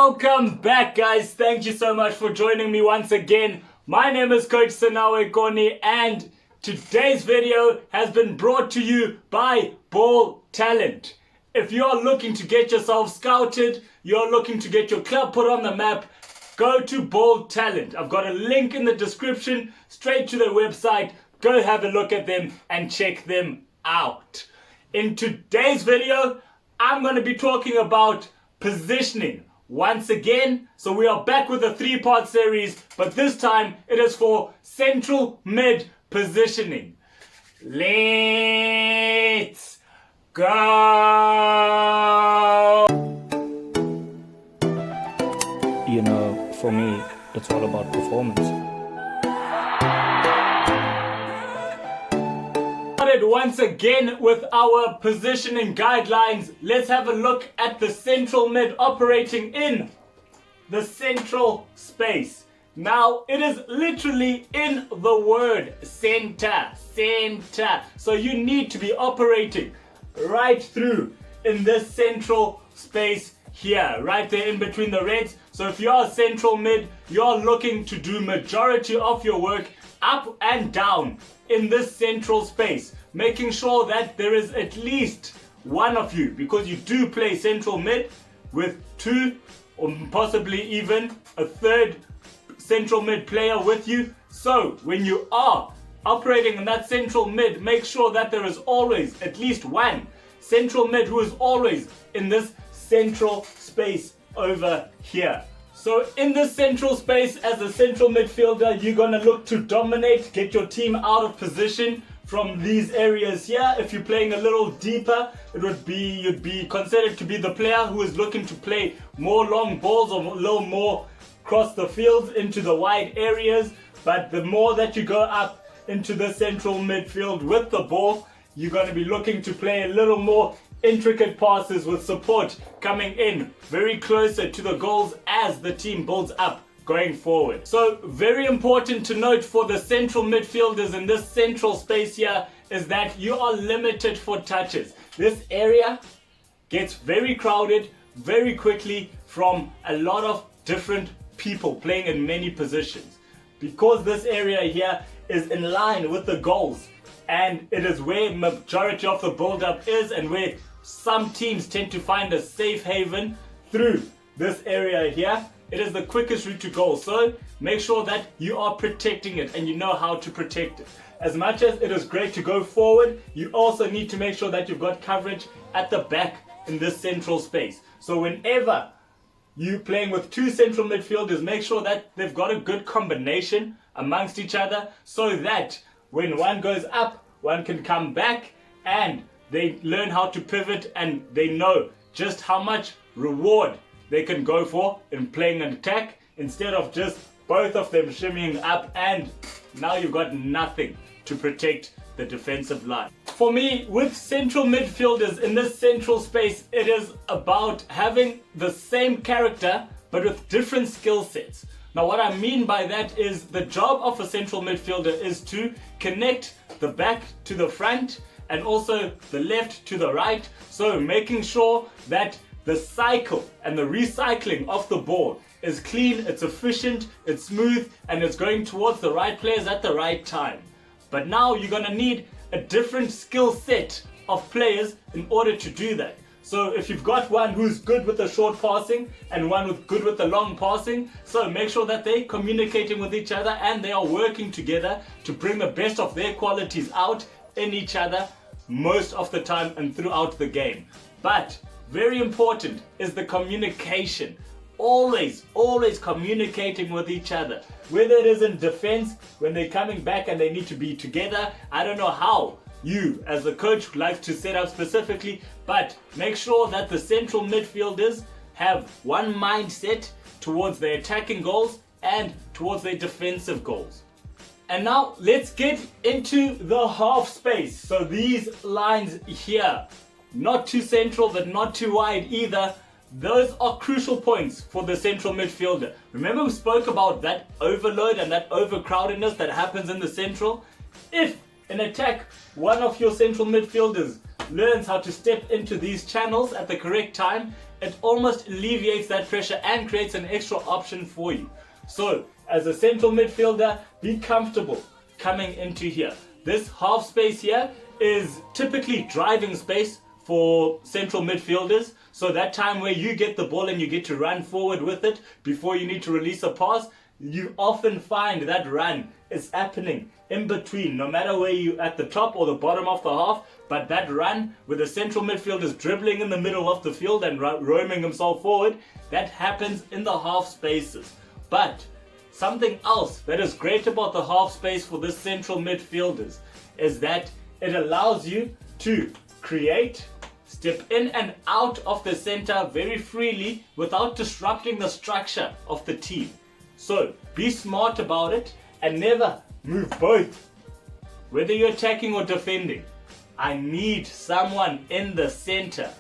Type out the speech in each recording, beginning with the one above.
Welcome back, guys. Thank you so much for joining me once again. My name is Coach Sanawe Koni, and today's video has been brought to you by Ball Talent. If you're looking to get yourself scouted, you're looking to get your club put on the map, go to Ball Talent. I've got a link in the description straight to their website. Go have a look at them and check them out. In today's video, I'm going to be talking about positioning once again. So we are back with a 3-part series, but this time it is for central mid positioning. Let's go! You know, for me, it's all about performance. Once again with our positioning guidelines, let's have a look at the central mid operating in the central space. Now, it is literally in the word center. So you need to be operating right through in this central space here, right there in between the reds. So if you're a central mid, you're looking to do majority of your work up and down in this central space, making sure that there is at least one of you, because you do play central mid with two or possibly even a third central mid player with you. So when you are operating in that central mid, make sure that there is always at least one central mid who is always in this central space over here. So in this central space, as a central midfielder, you're going to look to dominate, get your team out of position from these areas here. If you're playing a little deeper, you'd be considered to be the player who is looking to play more long balls or a little more across the field into the wide areas. But the more that you go up into the central midfield with the ball, you're going to be looking to play a little more intricate passes with support coming in very closer to the goals as the team builds up going forward. So very important to note for the central midfielders in this central space here is that you are limited for touches. This area gets very crowded very quickly from a lot of different people playing in many positions, because this area here is in line with the goals, and it is where majority of the build-up is and where some teams tend to find a safe haven through this area here. It is the quickest route to goal, so make sure that you are protecting it and you know how to protect it. As much as it is great to go forward, you also need to make sure that you've got coverage at the back in this central space. So whenever you're playing with two central midfielders, make sure that they've got a good combination amongst each other, so that when one goes up, one can come back, and they learn how to pivot and they know just how much reward they can go for in playing an attack, instead of just both of them shimmying up and now you've got nothing to protect the defensive line. For me, with central midfielders in this central space, it is about having the same character but with different skill sets. Now what I mean by that is the job of a central midfielder is to connect the back to the front and also the left to the right. So making sure that the cycle and the recycling of the ball is clean, it's efficient, it's smooth, and it's going towards the right players at the right time. But now you're going to need a different skill set of players in order to do that. So if you've got one who's good with the short passing and one who's good with the long passing, so make sure that they're communicating with each other and they are working together to bring the best of their qualities out in each other most of the time and throughout the game. But very important is the communication. Always communicating with each other. Whether it is in defense, when they're coming back and they need to be together. I don't know how you as a coach like to set up specifically, but make sure that the central midfielders have one mindset towards their attacking goals and towards their defensive goals. And now let's get into the half space. So these lines here, not too central but not too wide either. Those are crucial points for the central midfielder. Remember we spoke about that overload and that overcrowdedness that happens in the central? If in attack one of your central midfielders learns how to step into these channels at the correct time it almost alleviates that pressure and creates an extra option for you. So, as a central midfielder, be comfortable coming into here. This half space here is typically driving space for central midfielders. So that time where you get the ball and you get to run forward with it before you need to release a pass, you often find that run is happening in between, no matter where you at the top or the bottom of the half. But that run where the central midfielder is dribbling in the middle of the field and roaming himself forward, that happens in the half spaces. But something else that is great about the half space for this central midfielders is that it allows you to create, step in and out of the center very freely without disrupting the structure of the team. So be smart about it and never move both. Whether you're attacking or defending, I need someone in the center.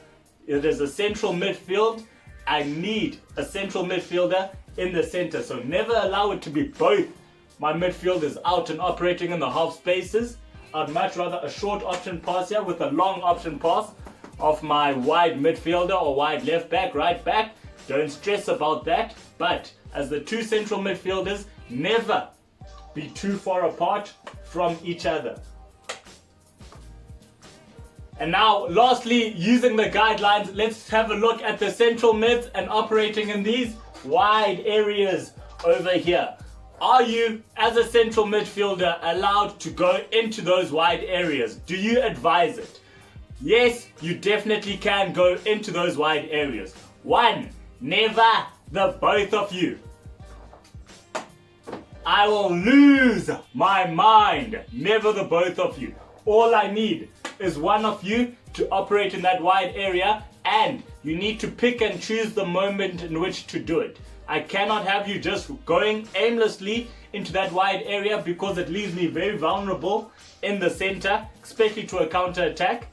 If there's a central midfield, I need a central midfielder in the center. So never allow it to be both my midfielders out and operating in the half spaces. I'd much rather a short option pass here with a long option pass of my wide midfielder or wide left back, right back. Don't stress about that. But as the two central midfielders, never be too far apart from each other. And now, lastly, using the guidelines, let's have a look at the central mids and operating in these wide areas over here. Are you, as a central midfielder, allowed to go into those wide areas? Do you advise it? Yes, you definitely can go into those wide areas. 1, never the both of you. I will lose my mind. Never the both of you. All I need is one of you to operate in that wide area, and you need to pick and choose the moment in which to do it. I cannot have you just going aimlessly into that wide area because it leaves me very vulnerable in the center, especially to a counter attack.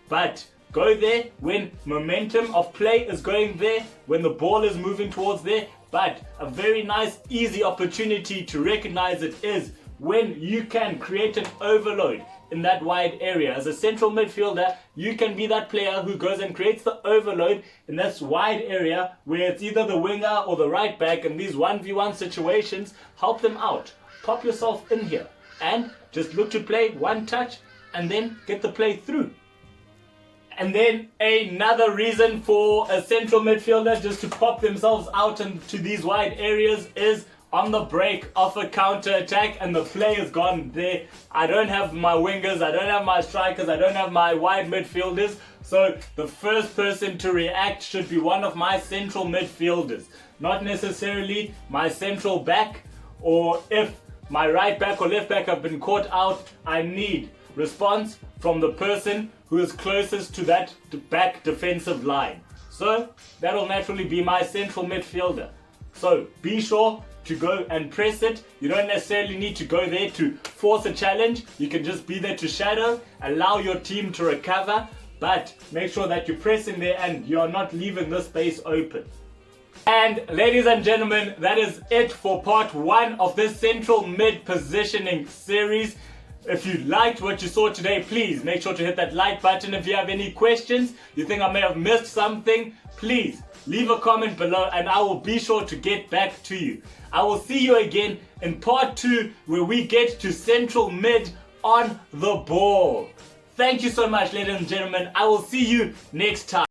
But go there when momentum of play is going there, when the ball is moving towards there. But a very nice, easy opportunity to recognize it is when you can create an overload in that wide area. As a central midfielder, you can be that player who goes and creates the overload in this wide area where it's either the winger or the right back, and these 1v1 situations, help them out. Pop yourself in here and just look to play one touch and then get the play through. And then another reason for a central midfielder just to pop themselves out into these wide areas is on the break of a counter attack and the play is gone there. I don't have my wingers, I don't have my strikers, I don't have my wide midfielders. So the first person to react should be one of my central midfielders, not necessarily my central back, or if my right back or left back have been caught out, I need response from the person who is closest to that back defensive line. So that'll naturally be my central midfielder. So be sure to go and press it. You don't necessarily need to go there to force a challenge. You can just be there to shadow, allow your team to recover, but make sure that you press in there and you are not leaving the space open. And ladies and gentlemen, that is it for part 1 of this central mid positioning series. If you liked what you saw today, please make sure to hit that like button. If you have any questions, you think I may have missed something, please leave a comment below and I will be sure to get back to you. I will see you again in part 2 where we get to central mid on the ball. Thank you so much, ladies and gentlemen. I will see you next time.